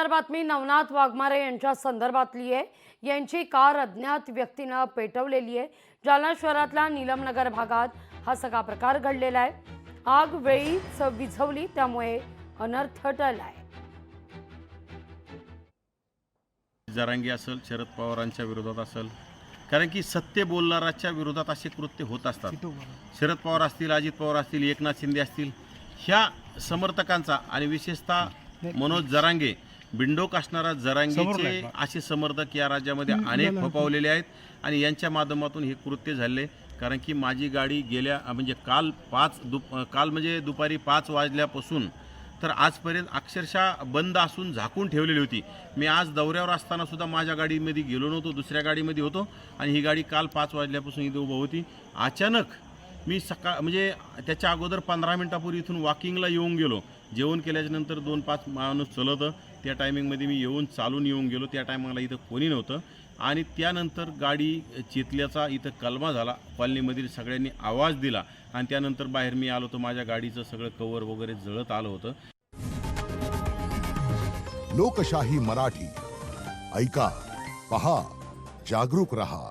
सदर बातमी नवनाथ वाघमारे यांच्या संदर्भातली आहे। यांची कार अज्ञात व्यक्तीनं पेटवलेली आहे। जालना शहरातल्या नीलमनगर भागात हा सगळा प्रकार घडलेला आहे। आग वेळीच विझवली त्यामुळे अनर्थ टळलाय। जरांगे असेल, शरद पवारांच्या विरोधात असेल, कारण की सत्य बोलणाऱ्याच्या विरोधात असे कृत्य होत असतात। शरद पवार असतील, अजित पवार असतील, एकनाथ शिंदे असतील, ह्या समर्थकांचा आणि विशेषतः मनोज जरांगे, बिंडोक असणारा जरांगेचे असे समर्थक या राज्यामध्ये अनेक फोफावलेले आहेत आणि यांच्या माध्यमातून हे कृत्य झाले। कारण की माझी गाडी गेल्या म्हणजे काल म्हणजे दुपारी 5 वाजल्यापासून तर आजपर्यंत अक्षरशः बंद असून झाकून ठेवलेली होती। मी आज दौऱ्यावर असताना सुद्धा माझ्या गाडीमध्ये गेलो नव्हतो, दुसऱ्या गाडीमध्ये होतो आणि ही गाडी काल 5 वाजल्यापासून इथे उभी होती। अचानक मी म्हणजे त्याच्या अगोदर 15 मिनिटापूर्वी इथून वॉकिंगला येऊन गेलो। जेवण केल्याच्यानंतर 2-5 माणूस चलतं, त्या टायमिंगमध्ये मी चालून येऊन गेलो। त्या टायमिंगला इथं कोणी नव्हतं आणि त्यानंतर गाडी चितल्याचा इथं कलमा झाला। कॉलनीमधील सगळ्यांनी आवाज दिला आणि त्यानंतर बाहेर मी आलो तर माझ्या गाडीचं सगळं कव्हर वगैरे जळत आलं होतं। लोकशाही मराठी ऐका, पहा, जागरूक रहा।